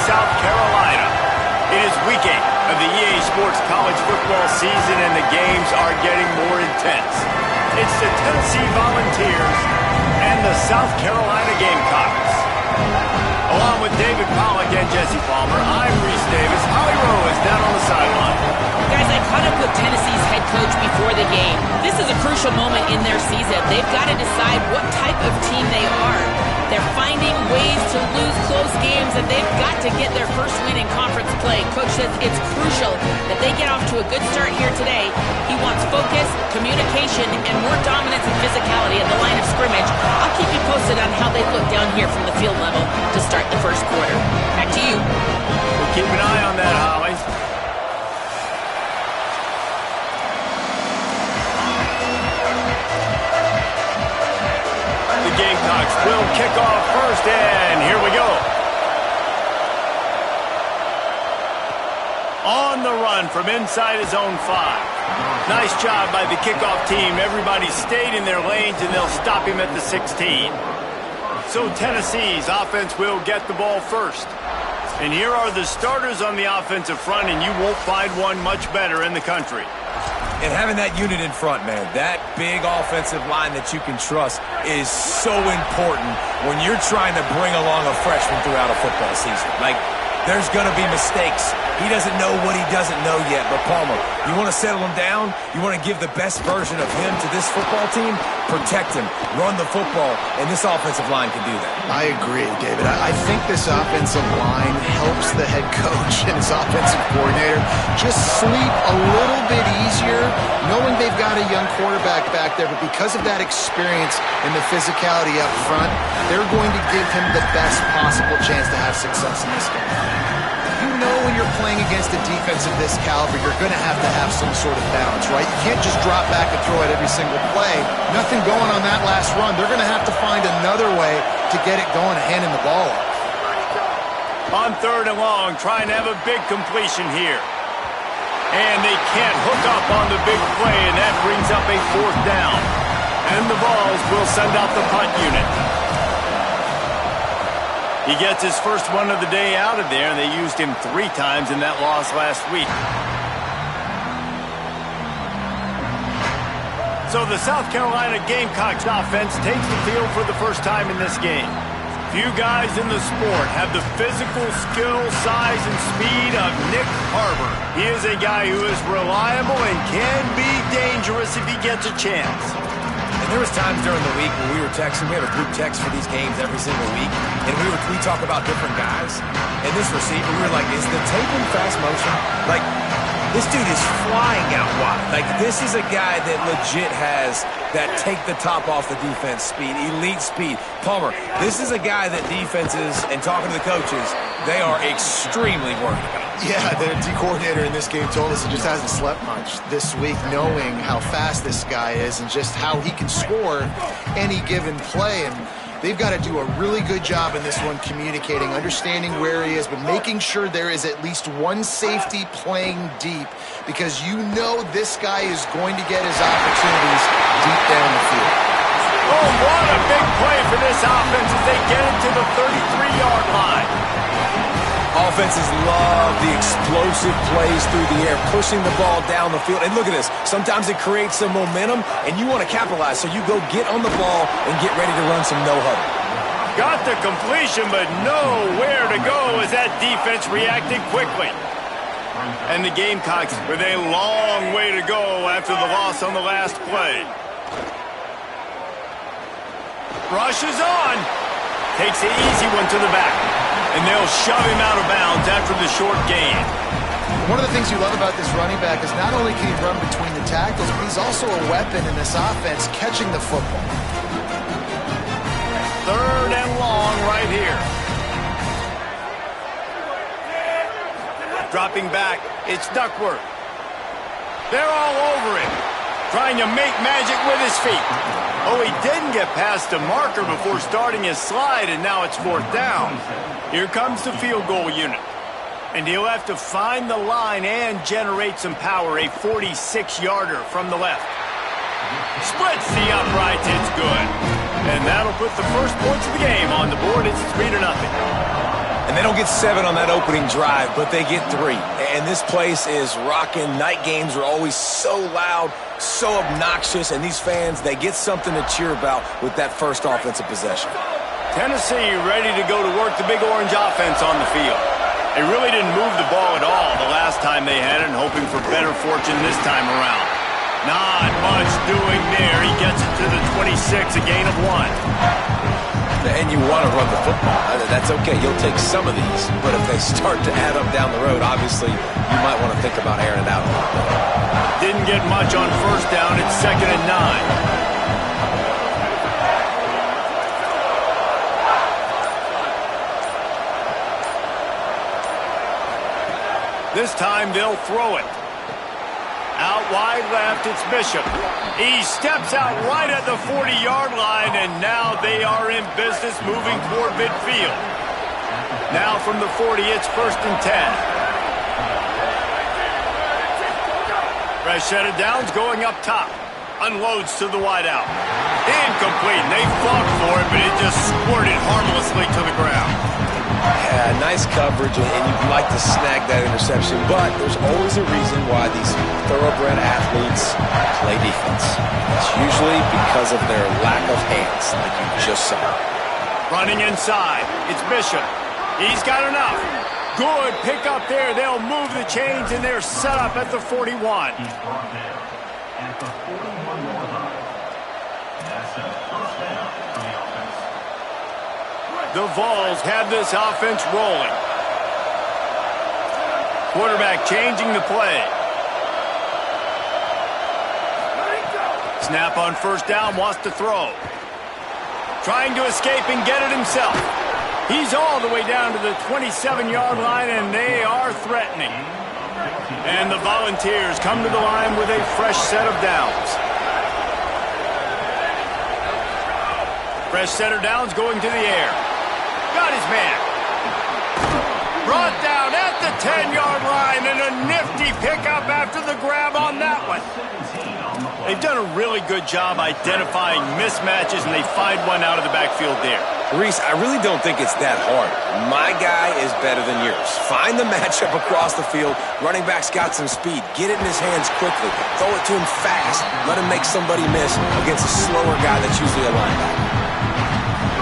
South Carolina. It is week 8 of the EA Sports college football season, and the games are getting more intense. It's the Tennessee Volunteers and the South Carolina Gamecocks. Along with David Pollack and Jesse Palmer, I'm Reese Davis. Holly Rowe is down on the sideline. Guys, I caught up with Tennessee's head coach before the game. This is a crucial moment in their season. They've got to decide what type of team they are. They're finding ways to lose close games, and they've got to get their first win in conference play. Coach says it's crucial that they get off to a good start here today. He wants focus, communication, and more dominance and physicality at the line of scrimmage. I'll keep you posted on how they look down here from the field level to start the first quarter. Back to you. We'll keep an eye on that, Holly. Gamecocks will kick off first, and here we go. On the run from inside his own 5. Nice job by the kickoff team. Everybody stayed in their lanes, and they'll stop him at the 16. So Tennessee's offense will get the ball first. And here are the starters on the offensive front, and you won't find one much better in the country. And having that unit in front, man, that big offensive line that you can trust is so important when you're trying to bring along a freshman throughout a football season. Like, there's going to be mistakes. He doesn't know what he doesn't know yet. But, Palmer, you want to settle him down? You want to give the best version of him to this football team? Protect him. Run the football. And this offensive line can do that. I agree, David. I think this offensive line helps the head coach and his offensive coordinator just sleep a little bit easier, knowing they've got a young quarterback back there. But because of that experience and the physicality up front, they're going to give him the best possible chance to have success in this game. You know when you're playing against a defense of this caliber, you're going to have some sort of balance, right? You can't just drop back and throw it every single play. Nothing going on that last run. They're going to have to find another way to get it going, handing the ball off. On 3rd and long, trying to have a big completion here. And they can't hook up on the big play, and that brings up a 4th down. And the Vols will send out the punt unit. He gets his first one of the day out of there, and they used him 3 times in that loss last week. So the South Carolina Gamecocks offense takes the field for the first time in this game. Few guys in the sport have the physical skill, size, and speed of Nick Harbor. He is a guy who is reliable and can be dangerous if he gets a chance. And there was times during the week when we were texting. We have a group text for these games every single week, and we talk about different guys. And this receiver, we were like, is the tape in fast motion? Like, this dude is flying out wide. Like, this is a guy that legit has that take the top off the defense speed, elite speed. Palmer, this is a guy that defenses, and talking to the coaches, they are extremely worried about. Yeah, the D coordinator in this game told us he just hasn't slept much this week, knowing how fast this guy is and just how he can score any given play. And they've got to do a really good job in this one communicating, understanding where he is, but making sure there is at least one safety playing deep, because you know this guy is going to get his opportunities deep down the field. Oh, what a big play for this offense as they get it to the 33-yard line. Offenses love the explosive plays through the air, pushing the ball down the field. And look at this. Sometimes it creates some momentum, and you want to capitalize. So you go get on the ball and get ready to run some no-huddle. Got the completion, but nowhere to go as that defense reacted quickly. And the Gamecocks with a long way to go after the loss on the last play. Rush is on. Takes the easy one to the back. And they'll shove him out of bounds after the short gain. One of the things you love about this running back is not only can he run between the tackles, but he's also a weapon in this offense, catching the football. 3rd and long right here. Dropping back, it's Duckworth. They're all over him, trying to make magic with his feet. Oh, he didn't get past the marker before starting his slide, and now it's 4th down. Here comes the field goal unit. And he'll have to find the line and generate some power, a 46-yarder from the left. Splits the uprights, it's good. And that'll put the first points of the game on the board. It's 3-0. And And they don't get 7 on that opening drive, but they get 3. And this place is rocking. Night games are always so loud, so obnoxious, and these fans, they get something to cheer about with that first offensive possession. Tennessee ready to go to work the Big Orange offense on the field. They really didn't move the ball at all the last time they had it, and hoping for better fortune this time around. Not much doing there. He gets it to the 26, a gain of 1. And you want to run the football. That's okay. You'll take some of these. But if they start to add up down the road, obviously, you might want to think about airing it out a little bit. Didn't get much on first down. It's 2nd and 9. This time they'll throw it. Out wide left, it's Bishop. He steps out right at the 40-yard line, and now they are in business moving toward midfield. Now from the 40, it's 1st and 10. Fresh set of downs going up top. Unloads to the wideout. Incomplete. They fought for it, but it just squirted harmlessly to the ground. Yeah, nice coverage, and you'd like to snag that interception, but there's always a reason why these thoroughbred athletes play defense. It's usually because of their lack of hands, like you just saw. Running inside, it's Bishop. He's got enough. Good pick up there. They'll move the chains, and they're set up at the 41. The Vols have this offense rolling. Quarterback changing the play. Snap on first down, wants to throw. Trying to escape and get it himself. He's all the way down to the 27-yard line, and they are threatening. And the Volunteers come to the line with a fresh set of downs. Fresh set of downs going to the air. Got his man. Brought down at the 10-yard line, and a nifty pickup after the grab on that one. They've done a really good job identifying mismatches, and they find one out of the backfield there. Reese, I really don't think it's that hard. My guy is better than yours. Find the matchup across the field. Running back's got some speed. Get it in his hands quickly. Throw it to him fast. Let him make somebody miss against a slower guy that's usually a linebacker.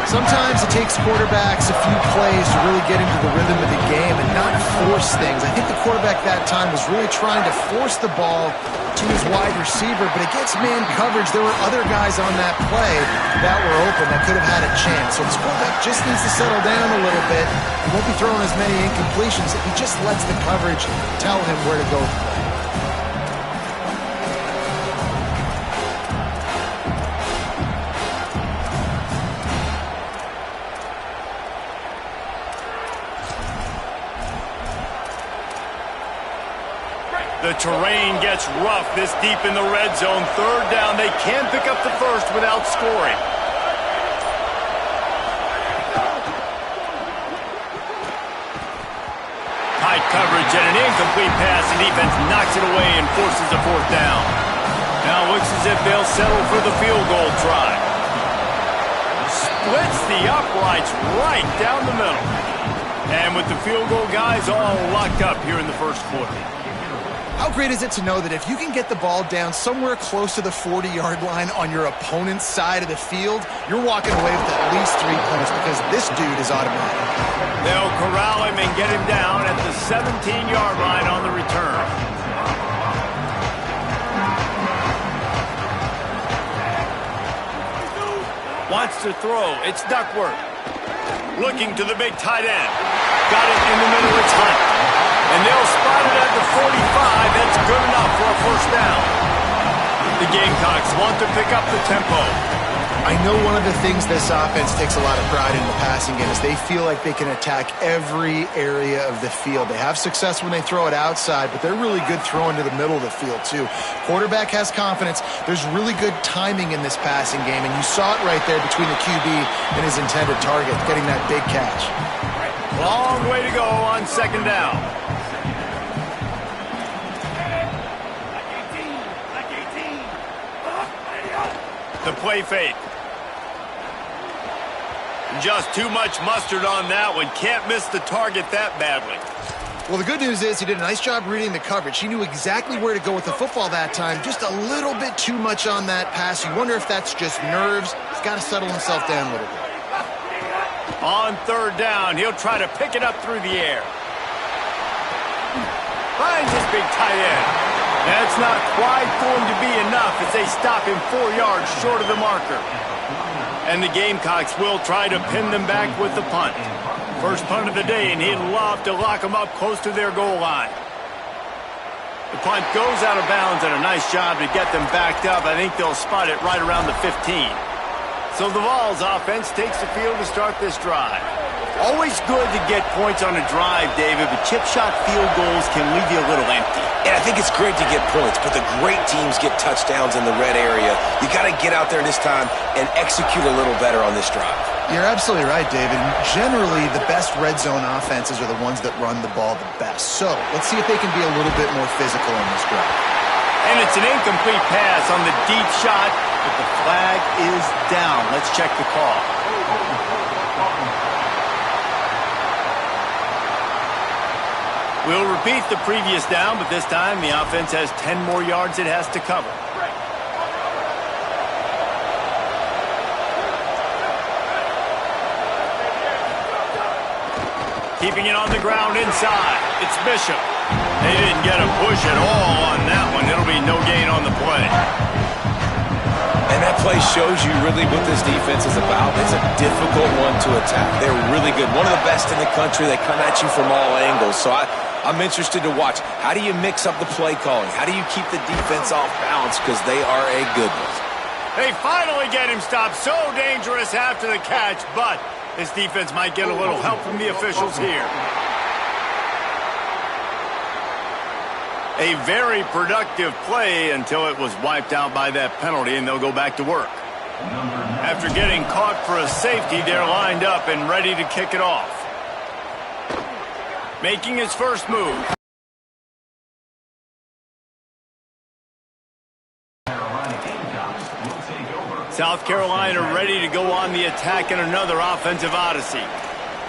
Sometimes it takes quarterbacks a few plays to really get into the rhythm of the game and not force things. I think the quarterback that time was really trying to force the ball to his wide receiver, but against man coverage, there were other guys on that play that were open that could have had a chance. So this quarterback just needs to settle down a little bit. He won't be throwing as many incompletions if he just lets the coverage tell him where to go. The terrain gets rough this deep in the red zone. 3rd down. They can pick up the first without scoring. Tight coverage and an incomplete pass. The defense knocks it away and forces a 4th down. Now it looks as if they'll settle for the field goal try. Splits the uprights right down the middle. And with the field goal guys all locked up here in the first quarter. How great is it to know that if you can get the ball down somewhere close to the 40-yard line on your opponent's side of the field, you're walking away with at least 3 points because this dude is automatic. They'll corral him and get him down at the 17-yard line on the return. Wants to throw. It's Duckworth. Looking to the big tight end. Got it in the middle. It's Hunt. And they'll spot it at the 45. That's good enough for a 1st down. The Gamecocks want to pick up the tempo. I know one of the things this offense takes a lot of pride in the passing game is they feel like they can attack every area of the field. They have success when they throw it outside, but they're really good throwing to the middle of the field, too. Quarterback has confidence. There's really good timing in this passing game, and you saw it right there between the QB and his intended target, getting that big catch. Long way to go on 2nd down. The play fake. Just too much mustard on that one. Can't miss the target that badly. Well, the good news is he did a nice job reading the coverage. He knew exactly where to go with the football that time. Just a little bit too much on that pass. You wonder if that's just nerves. He's got to settle himself down a little bit. On third down, he'll try to pick it up through the air. Finds his big tight end. That's not quite going to be enough as they stop him 4 yards short of the marker. And the Gamecocks will try to pin them back with the punt. First punt of the day, and he'd love to lock them up close to their goal line. The punt goes out of bounds, and a nice job to get them backed up. I think they'll spot it right around the 15. So the Vols offense takes the field to start this drive. Always good to get points on a drive, David, but chip shot field goals can leave you a little empty. And I think it's great to get points, but the great teams get touchdowns in the red area. You got to get out there this time and execute a little better on this drive. You're absolutely right, David. Generally, the best red zone offenses are the ones that run the ball the best. So let's see if they can be a little bit more physical on this drive. And it's an incomplete pass on the deep shot, but the flag is down. Let's check the call. We'll repeat the previous down, but this time the offense has 10 more yards it has to cover. Keeping it on the ground inside. It's Bishop. They didn't get a push at all on that one. It'll be no gain on the play. And that play shows you really what this defense is about. It's a difficult one to attack. They're really good. One of the best in the country. They come at you from all angles. So I'm interested to watch. How do you mix up the play calling? How do you keep the defense off balance? Because they are a good one. They finally get him stopped. So dangerous after the catch, but this defense might get a little help from the officials here. A very productive play until it was wiped out by that penalty, and they'll go back to work. After getting caught for a safety, they're lined up and ready to kick it off. Making his first move. South Carolina ready to go on the attack in another offensive odyssey.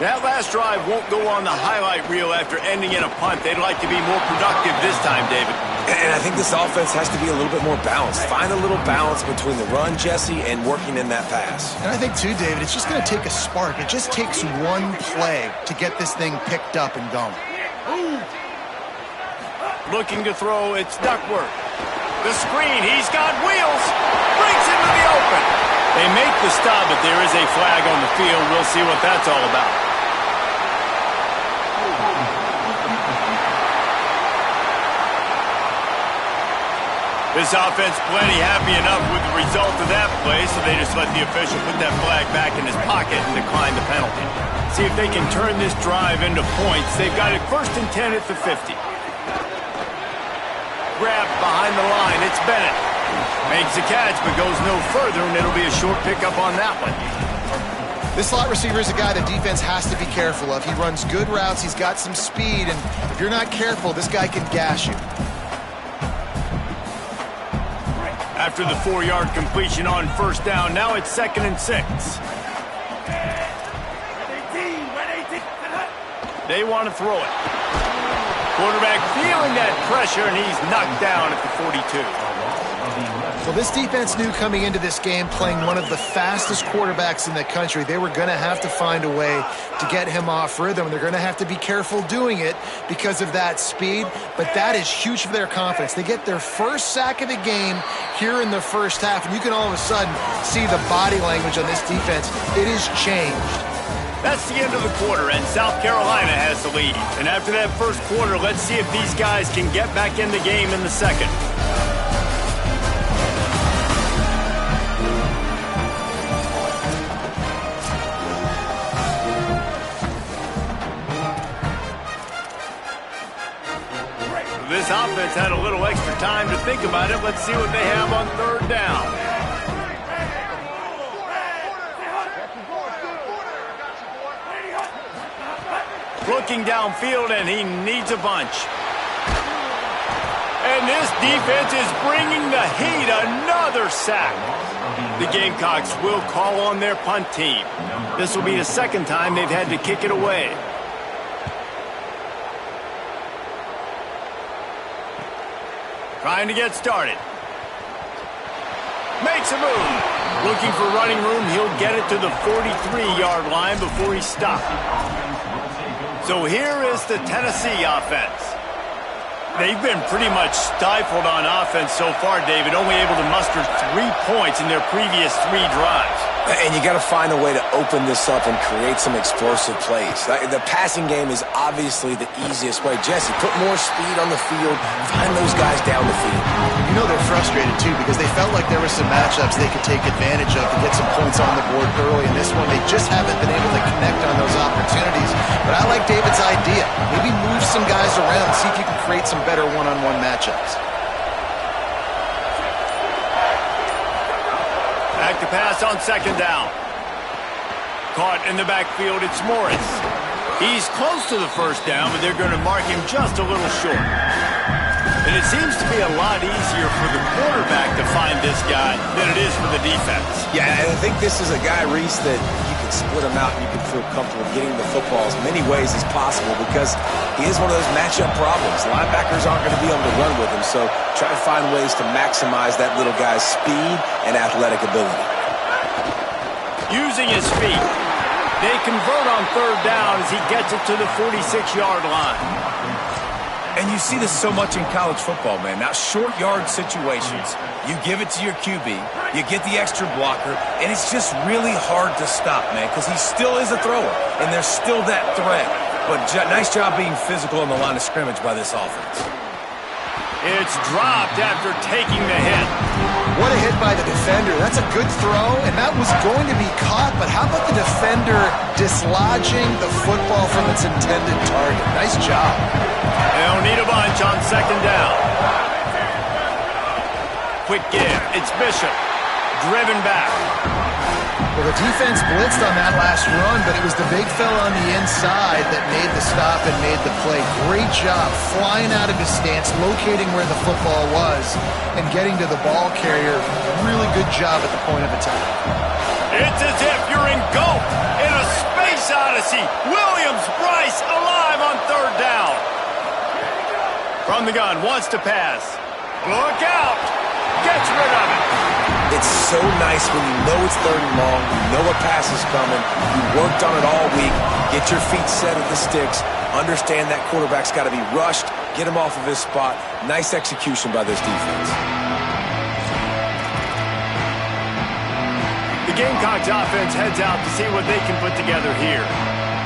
That last drive won't go on the highlight reel after ending in a punt. They'd like to be more productive this time, David. And I think this offense has to be a little bit more balanced. Find a little balance between the run, Jesse, and working in that pass. And I think, too, David, it's just going to take a spark. It just takes one play to get this thing picked up and going. Looking to throw, it's Duckworth. The screen, he's got wheels. Brings him to the open. They make the stop, but there is a flag on the field. We'll see what that's all about. This offense plenty happy enough with the result of that play, so they just let the official put that flag back in his pocket and decline the penalty. See if they can turn this drive into points. They've got it 1st and 10 at the 50. Grabbed behind the line, it's Bennett. Makes the catch, but goes no further, and it'll be a short pickup on that one. This slot receiver is a guy the defense has to be careful of. He runs good routes, he's got some speed, and if you're not careful, this guy can gash you. After the 4-yard completion on 1st down, now it's 2nd and 6. They want to throw it. Quarterback feeling that pressure, and he's knocked down at the 42. Well, this defense knew coming into this game, playing one of the fastest quarterbacks in the country, they were going to have to find a way to get him off rhythm. They're going to have to be careful doing it because of that speed, but that is huge for their confidence. They get their first sack of the game here in the first half, and you can all of a sudden see the body language on this defense. It is changed. That's the end of the quarter, and South Carolina has the lead. And after that first quarter, let's see if these guys can get back in the game in the second. This offense had a little extra time to think about it. Let's see what they have on 3rd down. Looking downfield, and he needs a bunch. And this defense is bringing the heat. Another sack. The Gamecocks will call on their punt team. This will be the second time they've had to kick it away. Trying to get started. Makes a move. Looking for running room. He'll get it to the 43-yard line before he's stopped. So here is the Tennessee offense. They've been pretty much stifled on offense so far, David, only able to muster 3 points in their previous 3 drives. And you got to find a way to open this up and create some explosive plays. The passing game is obviously the easiest way. Jesse, put more speed on the field, find those guys down the field. You know they're frustrated, too, because they felt like there were some matchups they could take advantage of to get some points on the board early. In this one, they just haven't been able to connect on those opportunities. But I like David's idea. Maybe move some guys around, see if you can create some better one-on-one matchups. Back to pass on second down. Caught in the backfield, it's Morris. He's close to the first down, but they're going to mark him just a little short. And it seems to be a lot easier for the quarterback to find this guy than it is for the defense. Yeah, and I think this is a guy, Reese, that you can split him out and you can feel comfortable getting the football as many ways as possible because he is one of those matchup problems. Linebackers aren't going to be able to run with him, so try to find ways to maximize that little guy's speed and athletic ability. Using his feet. They convert on third down as he gets it to the 46-yard line. And you see this so much in college football, man. Now, short yard situations, you give it to your QB, you get the extra blocker, and it's just really hard to stop, man, because he still is a thrower, and there's still that threat. But nice job being physical on the line of scrimmage by this offense. It's dropped after taking the hit. What a hit by the defender. That's a good throw, and that was going to be caught, but how about the defender dislodging the football from its intended target? Nice job. They'll need a bunch on second down. Quick give. It's Bishop. Driven back. Well, the defense blitzed on that last run, but it was the big fella on the inside that made the stop and made the play. Great job flying out of his stance, locating where the football was, and getting to the ball carrier. Really good job at the point of attack. It's as if you're engulfed in a space odyssey. Williams-Brice alive on third down. From the gun, wants to pass. Look out! Gets rid of it. It's so nice when you know it's third and long, you know a pass is coming, you worked on it all week, get your feet set at the sticks, understand that quarterback's got to be rushed, get him off of his spot. Nice execution by this defense. The Gamecocks offense heads out to see what they can put together here.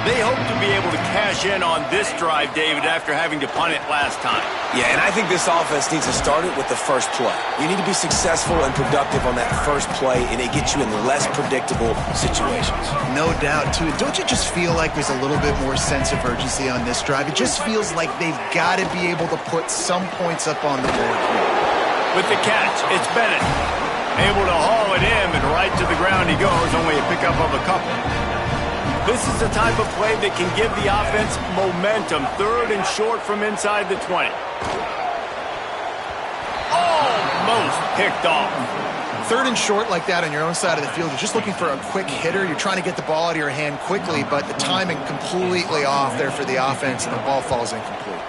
They hope to be able to cash in on this drive, David, after having to punt it last time. Yeah, and I think this offense needs to start it with the first play. You need to be successful and productive on that first play, and it gets you in less predictable situations. No doubt, too. Don't you just feel like there's a little bit more sense of urgency on this drive? It just feels like they've got to be able to put some points up on the board here. With the catch, it's Bennett. Able to haul it in, and right to the ground he goes, only a pickup of a couple. This is the type of play that can give the offense momentum. Third and short from inside the 20. Almost picked off. Third and short like that on your own side of the field, you're just looking for a quick hitter. You're trying to get the ball out of your hand quickly, but the timing completely off there for the offense, and the ball falls incomplete.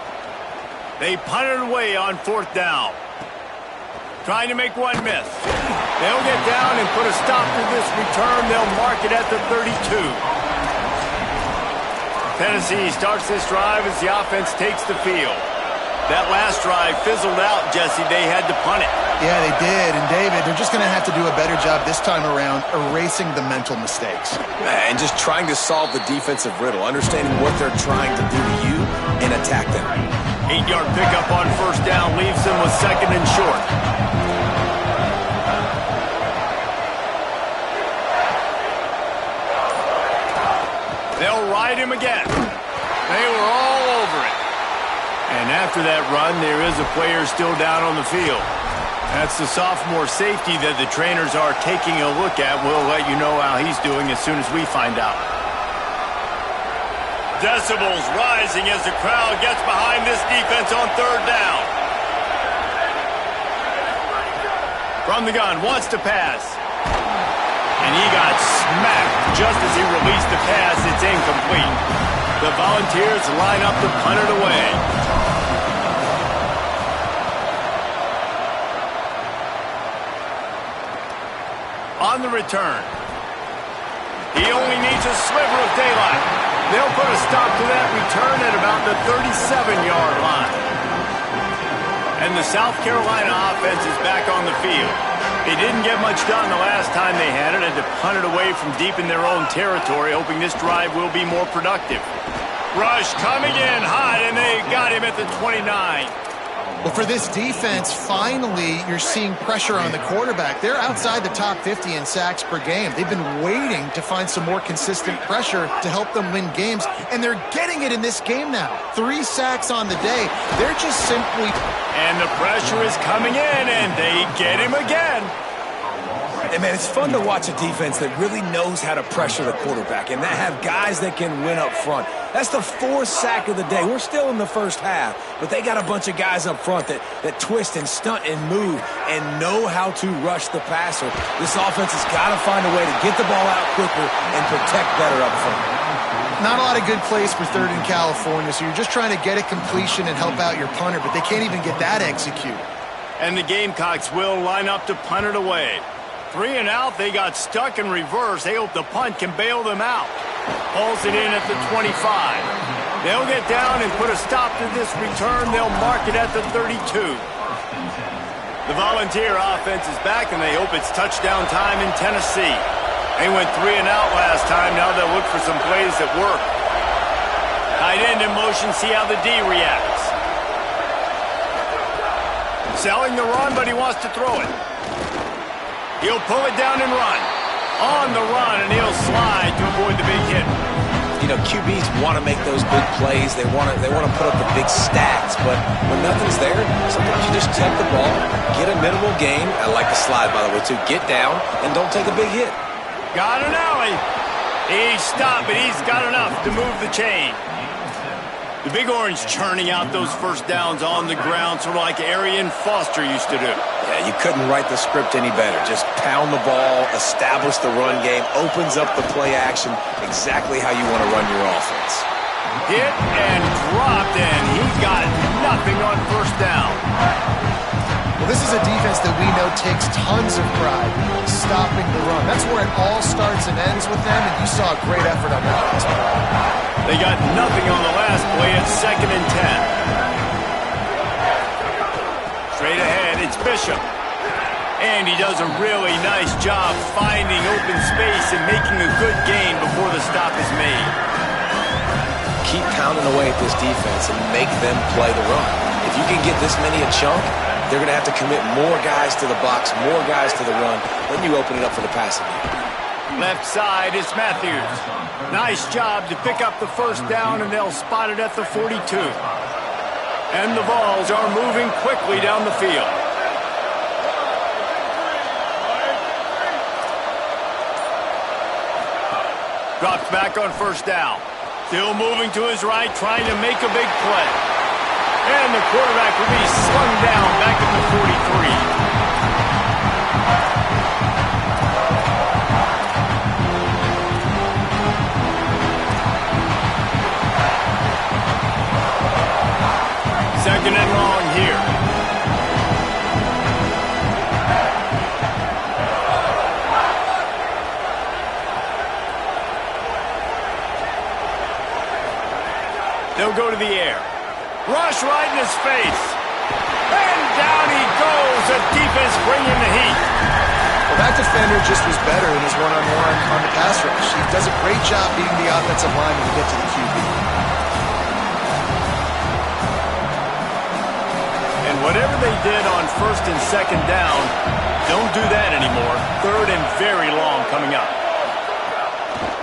They punted away on fourth down. Trying to make one miss. They'll get down and put a stop to this return. They'll mark it at the 32. Tennessee starts this drive as the offense takes the field. That last drive fizzled out, Jesse. They had to punt it. Yeah, they did. And, David, they're just going to have to do a better job this time around erasing the mental mistakes. And just trying to solve the defensive riddle, understanding what they're trying to do to you and attack them. 8-yard pickup on first down leaves them with second and short. They'll ride him again. They were all over it. And after that run, there is a player still down on the field. That's the sophomore safety that the trainers are taking a look at. We'll let you know how he's doing as soon as we find out. Decibels rising as the crowd gets behind this defense on third down. From the gun, wants to pass. and he got smacked just as he released the pass. It's incomplete. The Volunteers line up to punt it away. On the return, he only needs a sliver of daylight. They'll put a stop to that return at about the 37-yard line. And the South Carolina offense is back on the field. They didn't get much done the last time they had it, and to punt it away from deep in their own territory, hoping this drive will be more productive. Rush coming in hot, and they got him at the 29. Well, for this defense, finally, you're seeing pressure on the quarterback. They're outside the top 50 in sacks per game. They've been waiting to find some more consistent pressure to help them win games, and they're getting it in this game now. 3 sacks on the day. They're just simply... And the pressure is coming in, and they get him again. And, man, it's fun to watch a defense that really knows how to pressure the quarterback and that have guys that can win up front. That's the 4th sack of the day. We're still in the first half, but they got a bunch of guys up front that twist and stunt and move and know how to rush the passer. This offense has got to find a way to get the ball out quicker and protect better up front. Not a lot of good plays for 3rd in California, so you're just trying to get a completion and help out your punter, but they can't even get that executed. And the Gamecocks will line up to punt it away. 3 and out, they got stuck in reverse. They hope the punt can bail them out. Pulls it in at the 25. They'll get down and put a stop to this return. They'll mark it at the 32. The Volunteer offense is back, and they hope it's touchdown time in Tennessee. They went 3 and out last time. Now they'll look for some plays that work. Tight end in motion, see how the D reacts. Selling the run, but he wants to throw it. He'll pull it down and run. On the run, and he'll slide to avoid the big hit. You know, QBs want to make those big plays. They want to put up the big stats, but when nothing's there, sometimes you just take the ball, get a minimal gain. I like the slide, by the way, too. Get down and don't take a big hit. Got an alley. He stopped, but he's got enough to move the chain. The Big Orange churning out those first downs on the ground, sort of like Arian Foster used to do. Yeah, you couldn't write the script any better. Just pound the ball, establish the run game, opens up the play action, exactly how you want to run your offense. Hit and dropped, and he got nothing on first down. Well, this is a defense that we know takes tons of pride stopping the run. That's where it all starts and ends with them, and you saw a great effort on that last play. They got nothing on the last play at 2nd and 10. Straight ahead, it's Bishop. And he does a really nice job finding open space and making a good gain before the stop is made. Keep pounding away at this defense and make them play the run. If you can get this many a chunk, they're going to have to commit more guys to the box, more guys to the run. Then you open it up for the passing game. Left side is Matthews. Nice job to pick up the first down, and they'll spot it at the 42. And the Vols are moving quickly down the field. Drops back on first down. Still moving to his right, trying to make a big play. And the quarterback will be slung down back at the 43. Second and long here. They'll go to the air. Rush right in his face. And down he goes. The defense bringing the heat. Well, that defender just was better in his one-on-one on the pass rush. He does a great job beating the offensive lineman to get to the QB. And whatever they did on first and second down, don't do that anymore. Third and very long coming up.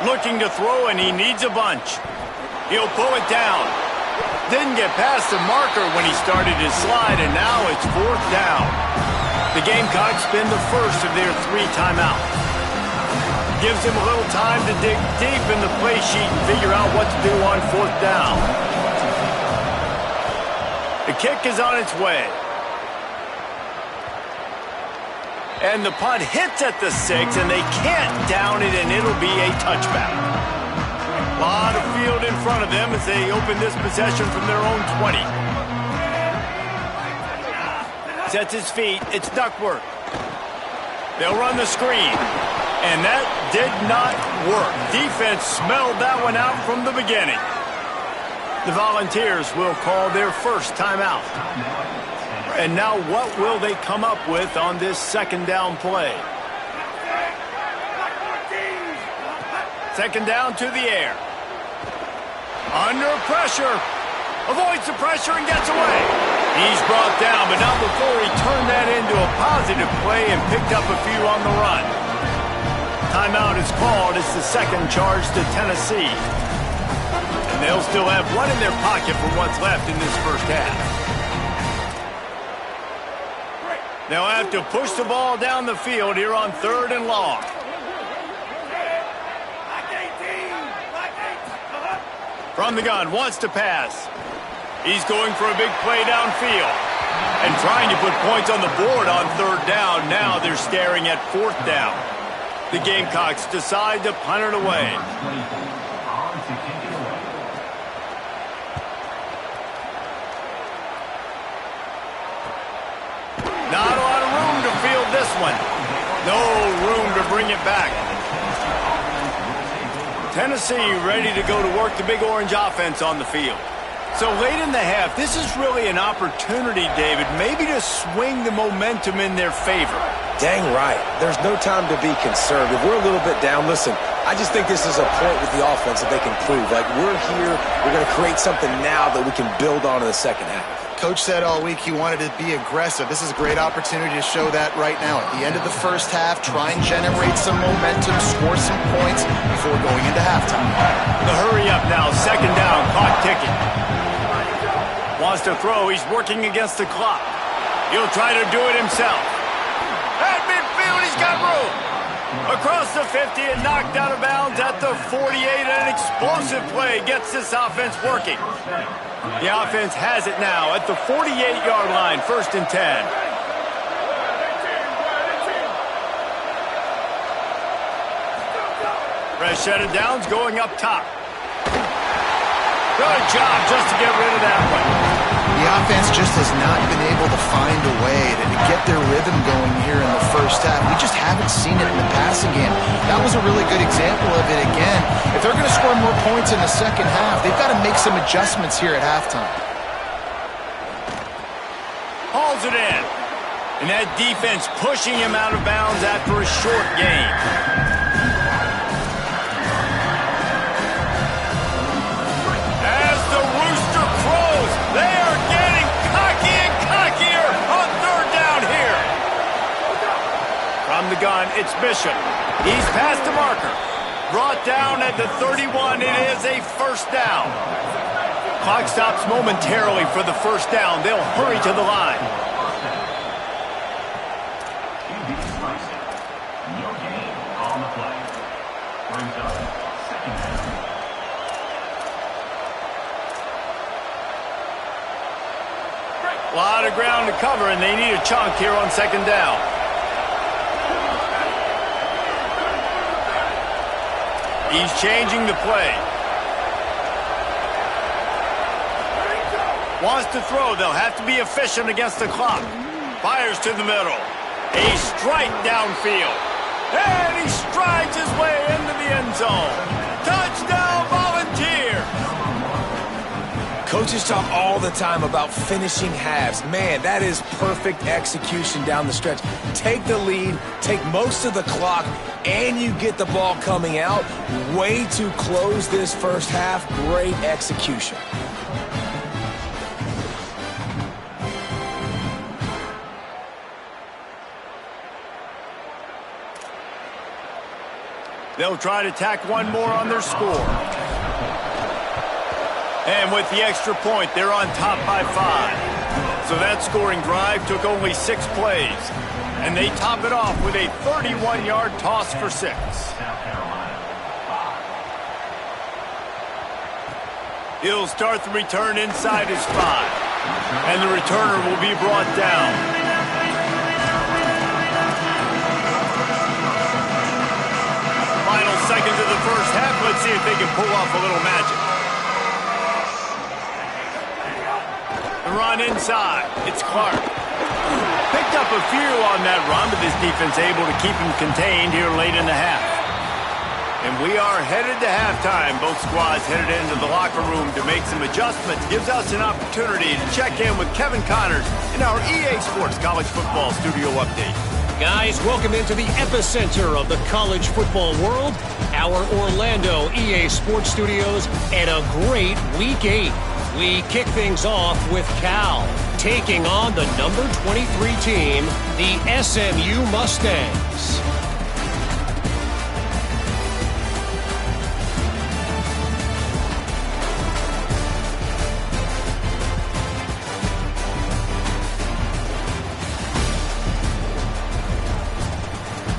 Looking to throw, and he needs a bunch. He'll pull it down. Didn't get past the marker when he started his slide, and now it's 4th down. The Gamecocks spend the first of their 3 timeouts. Gives him a little time to dig deep in the play sheet and figure out what to do on 4th down. The kick is on its way. And the punt hits at the 6, and they can't down it, and it'll be a touchback. A lot of field in front of them as they open this possession from their own 20. Sets his feet. It's Duckworth. They'll run the screen. And that did not work. Defense smelled that one out from the beginning. The Volunteers will call their first timeout. And now what will they come up with on this second down play? Second down to the air. Under pressure. Avoids the pressure and gets away. He's brought down, but not before he turned that into a positive play and picked up a few on the run. Timeout is called. It's the second charge to Tennessee. And they'll still have one in their pocket for what's left in this first half. They'll have to push the ball down the field here on 3rd and long. From the gun, wants to pass. He's going for a big play downfield. And trying to put points on the board on 3rd down. Now they're staring at 4th down. The Gamecocks decide to punt it away. Not a lot of room to field this one. No room to bring it back. Tennessee ready to go to work the Big Orange offense on the field. So late in the half, this is really an opportunity, David, maybe to swing the momentum in their favor. Dang right. There's no time to be concerned. If we're a little bit down, listen, I just think this is a point with the offense that they can prove. Like, we're here, we're going to create something now that we can build on in the second half. Coach said all week he wanted to be aggressive. This is a great opportunity to show that right now. At the end of the first half, try and generate some momentum, score some points before going into halftime. The hurry up now, second down, clock ticking. Wants to throw, he's working against the clock. He'll try to do it himself. At midfield, he's got room. Across the 50 and knocked out of bounds at the 48. An explosive play gets this offense working. The offense has it now at the 48-yard line, 1st and 10. Fresh set of downs going up top. Good job just to get rid of that one. The offense just has not been able to find a way to get their rhythm going here in the first half. We just haven't seen it in the passing game. That was a really good example of it again. If they're going to score more points in the second half, they've got to make some adjustments here at halftime. Hauls it in. And that defense pushing him out of bounds after a short gain. As the rooster crows, they are getting cocky and cockier on 3rd down here. From the gun, it's Bishop. He's past the marker. Brought down at the 31. It is a 1st down. Clock stops momentarily for the 1st down. They'll hurry to the line. A lot of ground to cover, and they need a chunk here on 2nd down. He's changing the play. Wants to throw. They'll have to be efficient against the clock. Fires to the middle. A strike downfield. And he strides his way into the end zone. Touchdown, Volunteer! Coaches talk all the time about finishing halves. Man, that is perfect execution down the stretch. Take the lead, take most of the clock, and you get the ball coming out. Way to close this first half. Great execution. They'll try to tack one more on their score. And with the extra point, they're on top by 5. So that scoring drive took only 6 plays. And they top it off with a 31-yard toss for 6. He'll start the return inside his 5. And the returner will be brought down. first half. Let's see if they can pull off a little magic. The run inside. It's Clark. Picked up a few on that run, but this defense able to keep him contained here late in the half. And we are headed to halftime. Both squads headed into the locker room to make some adjustments. Gives us an opportunity to check in with Kevin Connors in our EA Sports College Football Studio Update. Guys, welcome into the epicenter of the college football world, our Orlando EA Sports Studios, and a great Week 8. We kick things off with Cal, taking on the number 23 team, the SMU Mustangs.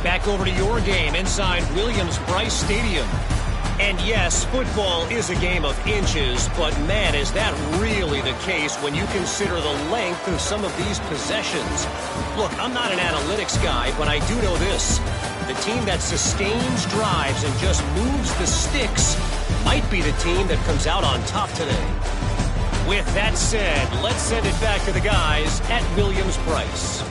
Back over to your game inside Williams-Brice Stadium. And yes, football is a game of inches, but man, is that really the case when you consider the length of some of these possessions. Look, I'm not an analytics guy, but I do know this. The team that sustains drives and just moves the sticks might be the team that comes out on top today. With that said, let's send it back to the guys at Williams-Brice.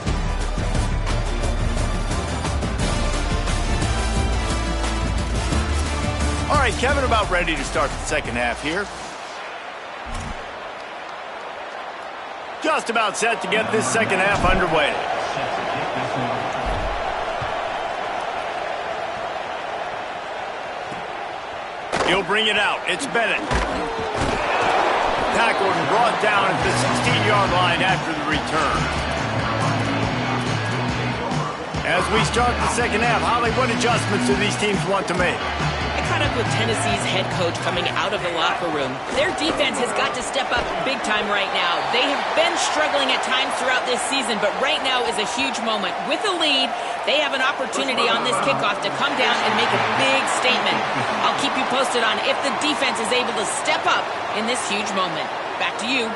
All right, Kevin, about ready to start the second half here. Just about set to get this second half underway. He'll bring it out. It's Bennett. Tackled and brought down at the 16-yard line after the return. As we start the second half, Holly, what adjustments do these teams want to make? Caught up with Tennessee's head coach coming out of the locker room. Their defense has got to step up big time right now. They have been struggling at times throughout this season, but right now is a huge moment. With a lead, they have an opportunity on this kickoff to come down and make a big statement. I'll keep you posted on if the defense is able to step up in this huge moment. Back to you.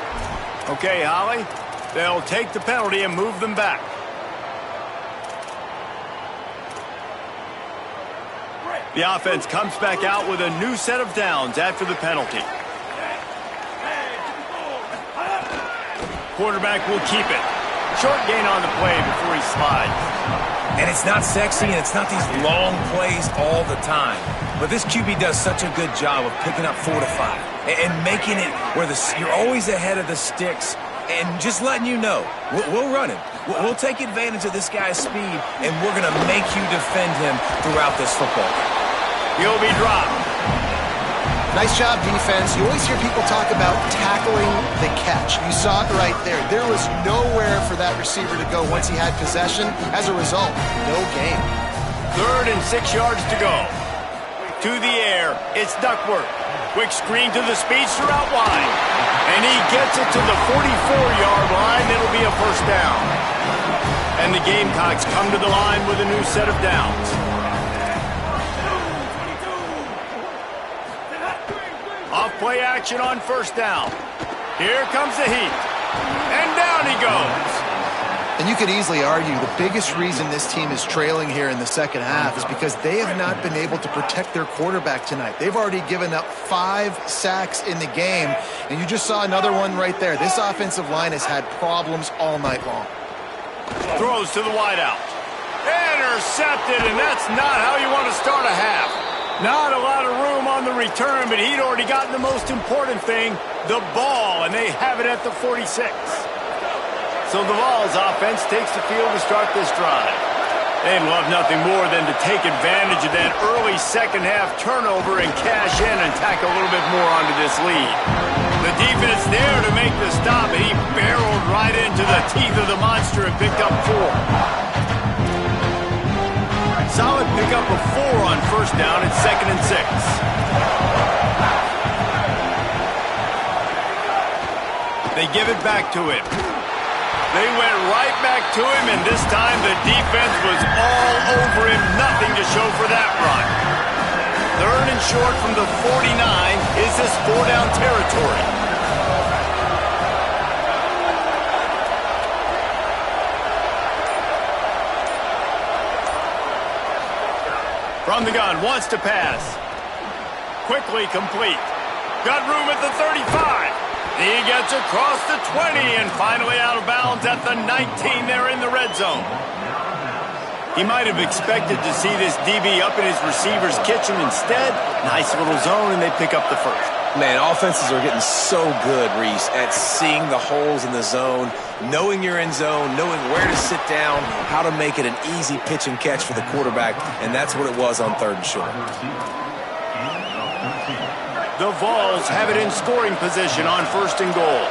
Okay, Holly. They'll take the penalty and move them back. The offense comes back out with a new set of downs after the penalty. Quarterback will keep it. Short gain on the play before he slides. And it's not sexy, and it's not these long plays all the time. But this QB does such a good job of picking up 4 to 5 and making it where you're always ahead of the sticks and just letting you know, we'll run him. We'll take advantage of this guy's speed, and we're going to make you defend him throughout this football game. He'll be dropped. Nice job, defense. You always hear people talk about tackling the catch. You saw it right there. There was nowhere for that receiver to go once he had possession. As a result, no gain. 3rd and 6 yards to go. To the air, it's Duckworth. Quick screen to the speedster out wide. And he gets it to the 44-yard line. It'll be a first down. And the Gamecocks come to the line with a new set of downs. Off-play action on first down. Here comes the heat. And down he goes. And you could easily argue the biggest reason this team is trailing here in the second half is because they have not been able to protect their quarterback tonight. They've already given up 5 sacks in the game, and you just saw another one right there. This offensive line has had problems all night long. Throws to the wideout. Intercepted, and that's not how you want to start a half. Not a lot of room on the return, but he'd already gotten the most important thing, the ball, and they have it at the 46. So the Vols offense takes the field to start this drive. They'd love nothing more than to take advantage of that early second half turnover and cash in and tack a little bit more onto this lead. The defense there to make the stop, and he barreled right into the teeth of the monster and picked up 4. Solid pickup of 4 on first down at 2nd and 6. They give it back to him. They went right back to him, and this time the defense was all over him. Nothing to show for that run. 3rd and short from the 49. Is this 4-down territory? From the gun, wants to pass. Quickly complete. Got room at the 35. He gets across the 20 and finally out of bounds at the 19 there in the red zone. He might have expected to see this DB up in his receiver's kitchen. Instead, nice little zone, and they pick up the first. Man, offenses are getting so good, Reese, at seeing the holes in the zone, knowing you're in zone, knowing where to sit down, how to make it an easy pitch and catch for the quarterback, and that's what it was on 3rd and short. The Vols have it in scoring position on 1st and goal.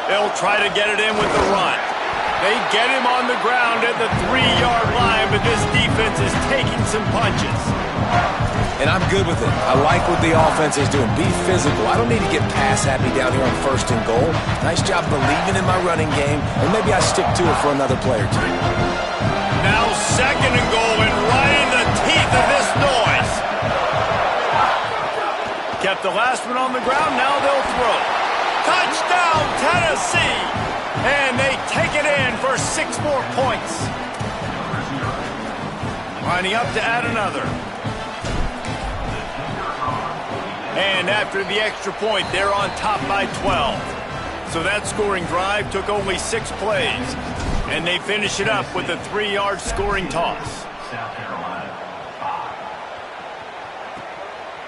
They'll try to get it in with the run. They get him on the ground at the 3-yard line, but this defense is taking some punches. And I'm good with it. I like what the offense is doing. Be physical. I don't need to get pass happy down here on 1st and goal. Nice job believing in my running game, and maybe I stick to it for another play or two. Now 2nd and goal, and right in the teeth of this noise. Kept the last one on the ground, now they'll throw. Touchdown, Tennessee! And they take it in for 6 more points. Lining up to add another. And after the extra point, they're on top by 12. So that scoring drive took only 6 plays. And they finish it up with a 3-yard scoring toss.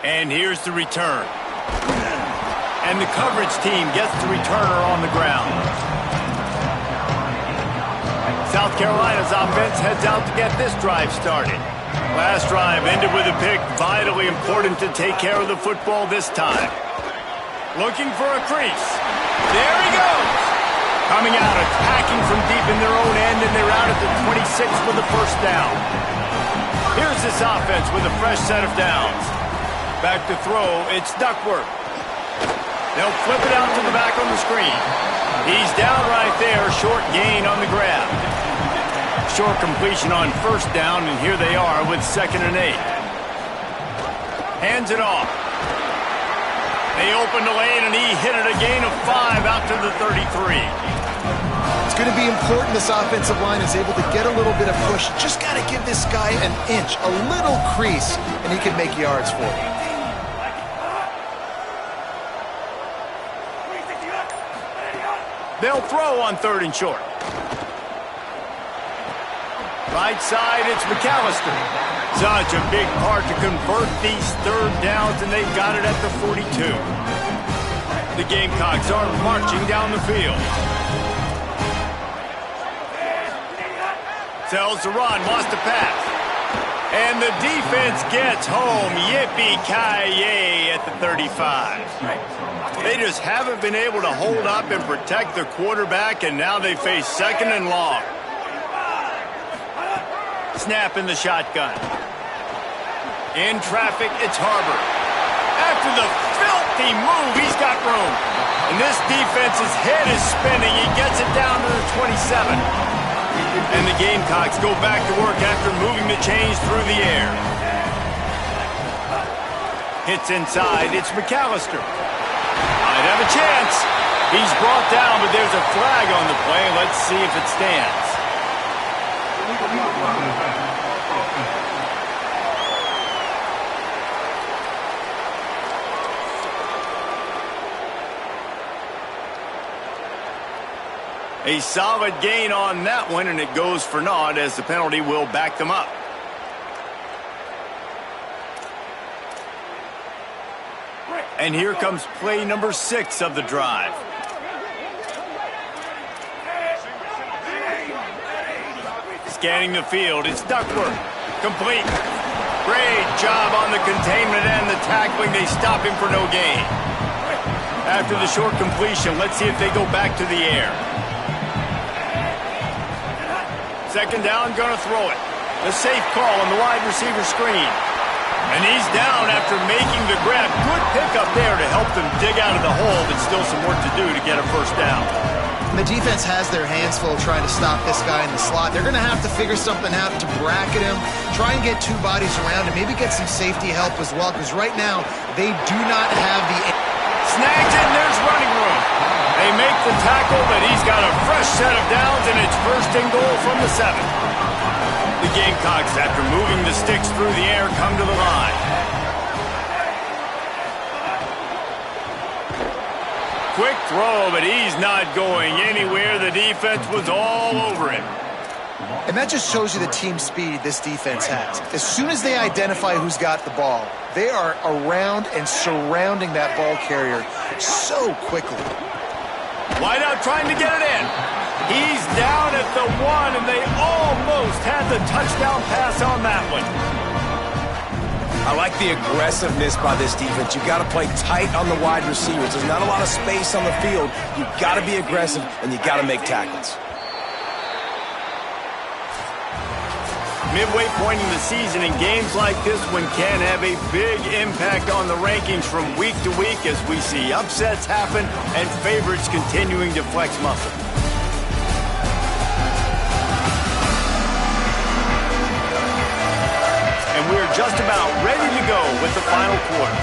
And here's the return. And the coverage team gets the returner on the ground. South Carolina's offense heads out to get this drive started. Last drive ended with a pick. Vitally important to take care of the football this time. Looking for a crease. There he goes. Coming out, attacking from deep in their own end, and they're out at the 26 for the first down. Here's this offense with a fresh set of downs. Back to throw, it's Duckworth. They'll flip it out to the back on the screen. He's down right there, short gain on the grab. Short completion on 1st down, and here they are with 2nd and 8. Hands it off. They open the lane, and he hit it a gain of 5 out to the 33. It's going to be important this offensive line is able to get a little bit of push. Just got to give this guy an inch, a little crease, and he can make yards for you. They'll throw on 3rd and short. Right side, it's McAllister. Such a big part to convert these 3rd downs, and they've got it at the 42. The Gamecocks are marching down the field. Sells the run, wants to pass. And the defense gets home. Yippee-ki-yay at the 35. They just haven't been able to hold up and protect their quarterback, and now they face 2nd and long. Snap in the shotgun. In traffic, it's Harbor. After the filthy move, he's got room. And this defense's head is spinning. He gets it down to the 27. And the Gamecocks go back to work after moving the chains through the air. Hits inside, it's McAllister. Might have a chance. He's brought down, but there's a flag on the play. Let's see if it stands. A solid gain on that one, and it goes for naught as the penalty will back them up. And here comes play number 6 of the drive. Scanning the field, it's Duckworth. Complete. Great job on the containment and the tackling. They stop him for no gain. After the short completion, let's see if they go back to the air. 2nd down, gonna throw it. The safe call on the wide receiver screen. And he's down after making the grab. Good pickup there to help them dig out of the hole, but still some work to do to get a first down. The defense has their hands full trying to stop this guy in the slot. They're going to have to figure something out to bracket him, try and get 2 bodies around him, maybe get some safety help as well, because right now they do not have the... Snags in, there's running room. They make the tackle, but he's got a fresh set of downs, and it's 1st and goal from the 7. The Gamecocks, after moving the sticks through the air, come to the line. Quick throw, but he's not going anywhere. The defense was all over him. And that just shows you the team speed this defense has. As soon as they identify who's got the ball, they are around and surrounding that ball carrier so quickly. Wideout trying to get it in. He's down at the 1, and they almost had the touchdown pass on that one. I like the aggressiveness by this defense. You got to play tight on the wide receivers. There's not a lot of space on the field. You got to be aggressive, and you got to make tackles. Midway point in the season, and games like this one can have a big impact on the rankings from week to week as we see upsets happen and favorites continuing to flex muscle. And we're just about ready to go with the final quarter.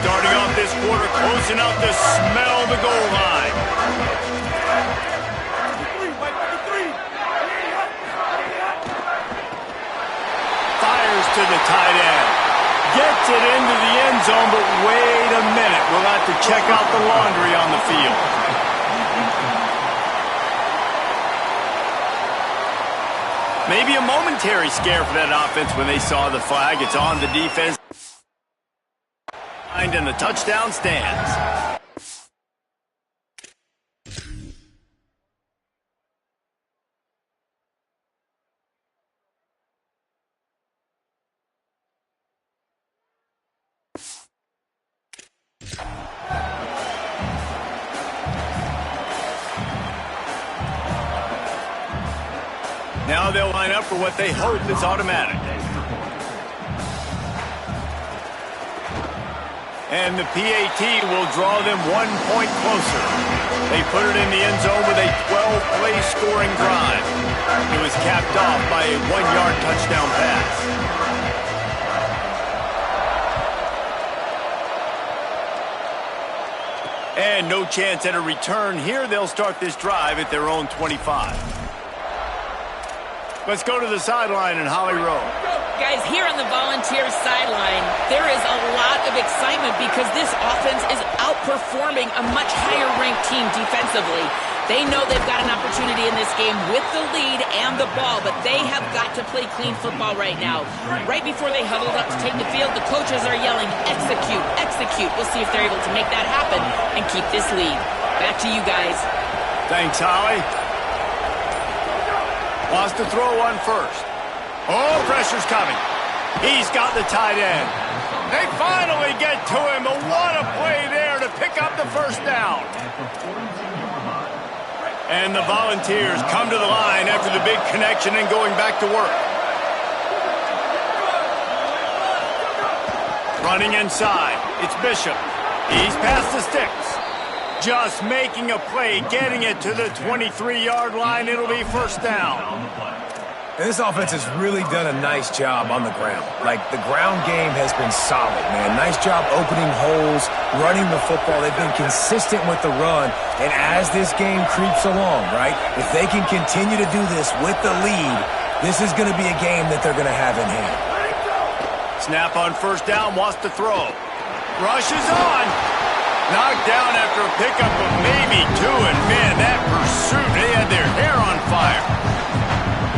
Starting off this quarter, close enough to smell the goal line. Fires to the tight end. Gets it into the end zone, but wait a minute. We'll have to check out the laundry on the field. Maybe a momentary scare for that offense when they saw the flag. It's on the defense. And the touchdown stands. Now they'll line up for what they hope is automatic. And the PAT will draw them 1 point closer. They put it in the end zone with a 12-play scoring drive. It was capped off by a 1-yard touchdown pass. And no chance at a return here. They'll start this drive at their own 25. Let's go to the sideline in Holly Rowe. Guys, here on the Volunteers sideline, there is a lot of excitement because this offense is outperforming a much higher-ranked team defensively. They know they've got an opportunity in this game with the lead and the ball, but they have got to play clean football right now. Right before they huddled up to take the field, the coaches are yelling, execute, execute. We'll see if they're able to make that happen and keep this lead. Back to you guys. Thanks, Holly. Wants to throw one first. Oh, pressure's coming. He's got the tight end. They finally get to him, but what a play there to pick up the first down. And the Volunteers come to the line after the big connection and going back to work. Running inside. It's Bishop. He's past the sticks. Just making a play, getting it to the 23-yard line. It'll be first down. And this offense has really done a nice job on the ground. Like, the ground game has been solid, man. Nice job opening holes, running the football. They've been consistent with the run. And as this game creeps along, right, if they can continue to do this with the lead, this is going to be a game that they're going to have in hand. Snap on first down, wants to throw. Rush is on. Knocked down after a pickup of maybe 2, and man, that pursuit, they had their hair on fire.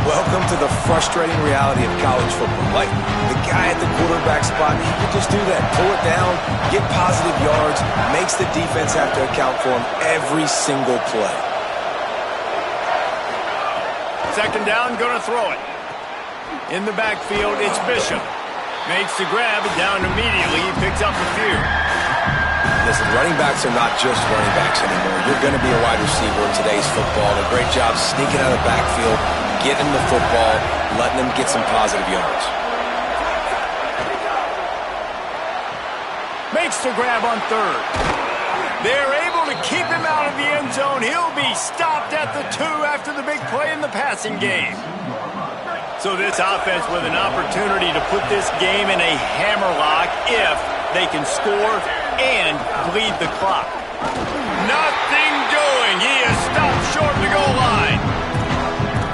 Welcome to the frustrating reality of college football. Like, the guy at the quarterback spot, he can just do that. Pull it down, get positive yards, makes the defense have to account for him every single play. Second down, gonna throw it. In the backfield, it's Bishop. Makes the grab, and down immediately, he picks up the few. Listen, running backs are not just running backs anymore. You're going to be a wide receiver in today's football. And a great job sneaking out of the backfield, getting the football, letting them get some positive yards. Makes the grab on third. They're able to keep him out of the end zone. He'll be stopped at the 2 after the big play in the passing game. So this offense with an opportunity to put this game in a hammerlock if they can score and bleed the clock. Nothing doing. He is stopped short of the goal line.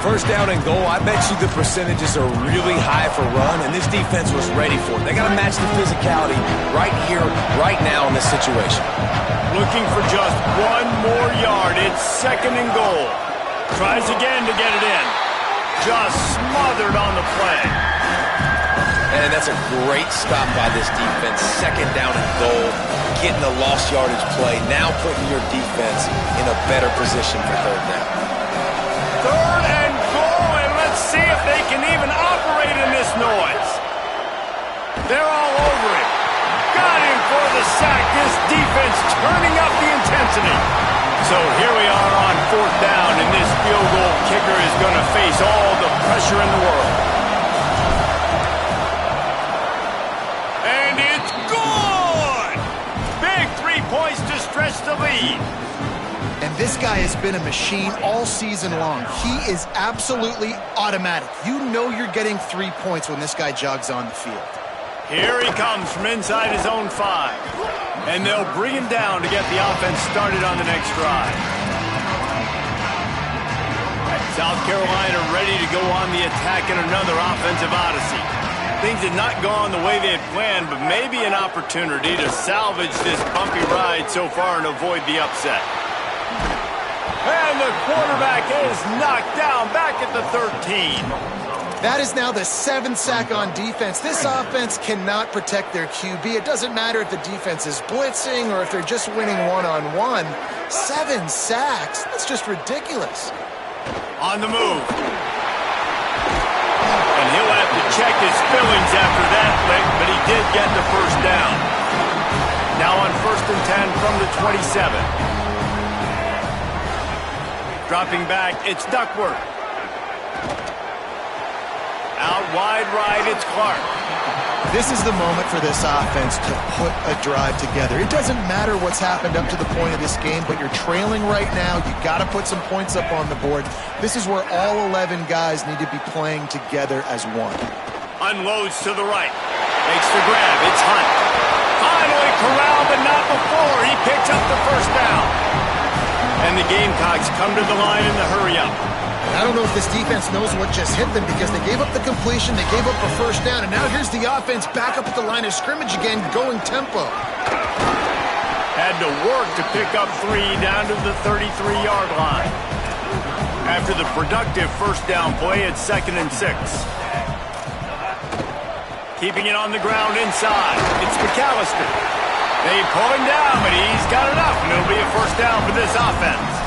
First down and goal, I bet you the percentages are really high for run, and this defense was ready for it. They got to match the physicality right here, right now in this situation. Looking for just one more yard. It's second and goal. Tries again to get it in. Just smothered on the play. And that's a great stop by this defense. Second down and goal, getting a lost yardage play, now putting your defense in a better position for third down. Third and goal, and let's see if they can even operate in this noise. They're all over it. Got him for the sack. This defense turning up the intensity. So here we are on fourth down, and this field goal kicker is going to face all the pressure in the world. And it's good! Big 3 points to stretch the lead. And this guy has been a machine all season long. He is absolutely automatic. You know you're getting 3 points when this guy jogs on the field. Here he comes from inside his own 5. And they'll bring him down to get the offense started on the next drive. South Carolina ready to go on the attack in another offensive odyssey. Things had not gone the way they had planned, but maybe an opportunity to salvage this bumpy ride so far and avoid the upset. And the quarterback is knocked down back at the 13. That is now the 7th sack on defense. This offense cannot protect their QB. It doesn't matter if the defense is blitzing or if they're just winning one-on-one. 7 sacks? That's just ridiculous. On the move. And he'll have to check his feelings after that lick, but he did get the first down. Now on 1st and 10 from the 27. Dropping back, it's Duckworth. Out wide right, it's Clark. This is the moment for this offense to put a drive together. It doesn't matter what's happened up to the point of this game, but you're trailing right now. You got to put some points up on the board. This is where all 11 guys need to be playing together as one. Unloads to the right. Makes the grab. It's Hunt. Finally corralled, but not before. He picks up the first down. And the Gamecocks come to the line in the hurry-up. I don't know if this defense knows what just hit them because they gave up the completion, they gave up a first down, and now here's the offense back up at the line of scrimmage again, going tempo. Had to work to pick up 3 down to the 33-yard line. After the productive first down play, it's 2nd and 6. Keeping it on the ground inside, it's McAllister. They pull him down, but he's got enough, and it'll be a first down for this offense.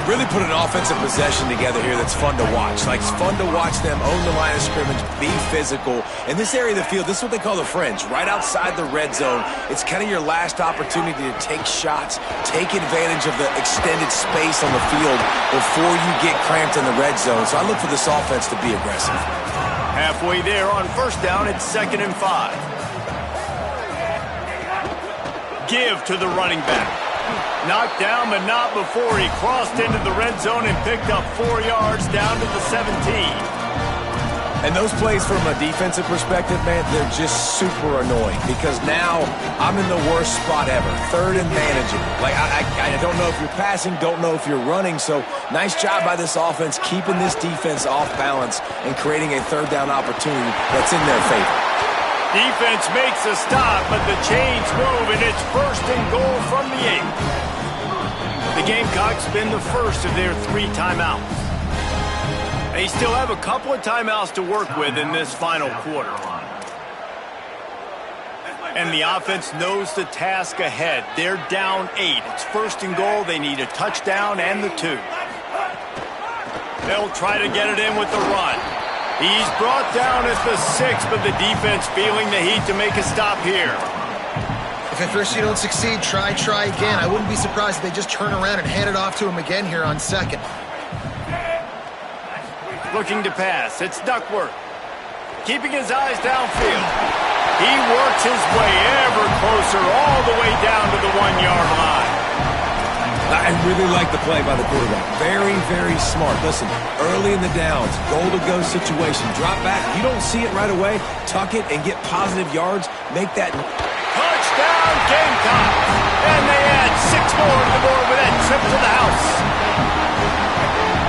Really put an offensive possession together here that's fun to watch. Like, it's fun to watch them own the line of scrimmage, be physical. In this area of the field, this is what they call the fringe, right outside the red zone. It's kind of your last opportunity to take shots, take advantage of the extended space on the field before you get cramped in the red zone. So I look for this offense to be aggressive. Halfway there on first down, it's 2nd and 5. Give to the running back. Knocked down, but not before he crossed into the red zone and picked up 4 yards down to the 17. And those plays from a defensive perspective, man, they're just super annoying because now I'm in the worst spot ever. 3rd and manageable. Like, I don't know if you're passing, don't know if you're running. So nice job by this offense keeping this defense off balance and creating a 3rd down opportunity that's in their favor. Defense makes a stop, but the chains move, and it's 1st and goal from the 8. The Gamecocks spend the first of their 3 timeouts. They still have a couple of timeouts to work with in this final quarter. And the offense knows the task ahead. They're down 8. It's 1st and goal. They need a touchdown and the 2. They'll try to get it in with the run. He's brought down at the 6, but the defense feeling the heat to make a stop here. If at first you don't succeed, try again. I wouldn't be surprised if they just turn around and hand it off to him again here on 2nd. Looking to pass. It's Duckworth. Keeping his eyes downfield. He works his way ever closer all the way down to the 1-yard line. I really like the play by the quarterback. Very, very smart. Listen, early in the downs, goal-to-go situation, drop back. You don't see it right away, tuck it and get positive yards. Make that Touchdown, Gamecocks! And they add 6 more to the board with that trip to the house.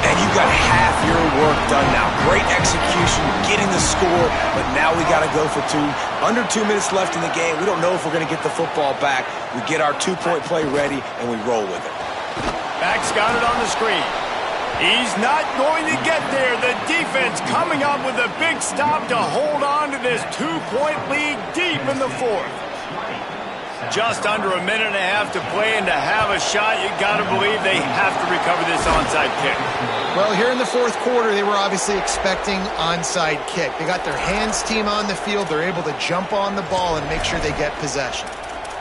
And you got half your work done now. Great execution, getting the score, but now we got to go for 2. Under 2 minutes left in the game. We don't know if we're going to get the football back. We get our 2-point play ready, and we roll with it. Max got it on the screen. He's not going to get there. The defense coming up with a big stop to hold on to this 2-point lead deep in the 4th. Just under a minute and a half to play, and to have a shot, you got to believe they have to recover this onside kick. Well, here in the 4th quarter, they were obviously expecting onside kick. They got their hands team on the field. They're able to jump on the ball and make sure they get possession.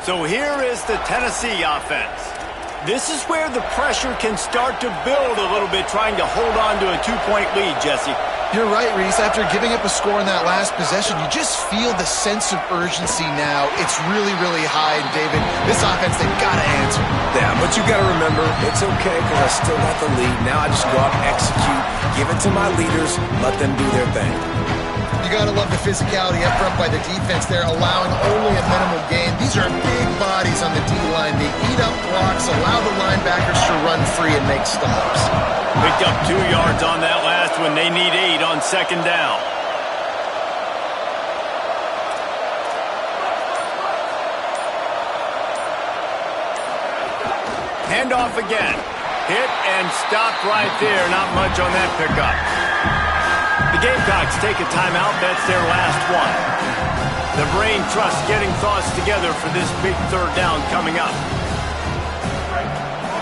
So here is the Tennessee offense. This is where the pressure can start to build a little bit, trying to hold on to a 2-point lead, Jesse. You're right, Reese. After giving up a score in that last possession, you just feel the sense of urgency now. It's really, really high. And, David, this offense, they've got to answer. Yeah, but you got to remember, it's okay because I still got the lead. Now I just go out and execute, give it to my leaders, let them do their thing. You got to love the physicality up front by the defense there, allowing only a minimal gain. These are big bodies on the D-line. They eat up blocks, allow the linebackers to run free and make stops. Picked up 2 yards on that last one. They need 8 on 2nd down. Handoff again. Hit and stopped right there. Not much on that pickup. The Gamecocks take a timeout. That's their last one. The brain trust getting thoughts together for this big 3rd down coming up.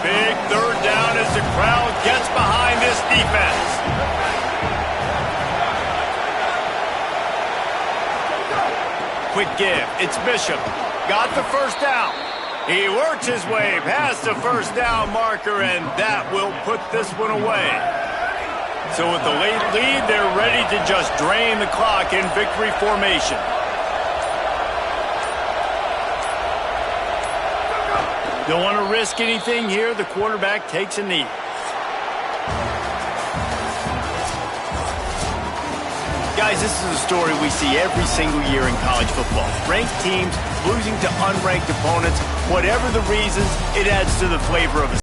Big 3rd down as the crowd gets behind this defense. Quick give. It's Bishop. Got the 1st down. He works his way past the 1st down marker, and that will put this one away. So with the late lead, they're ready to just drain the clock in victory formation. Don't want to risk anything here. The quarterback takes a knee. Guys, this is a story we see every single year in college football. Ranked teams losing to unranked opponents. Whatever the reasons, it adds to the flavor of a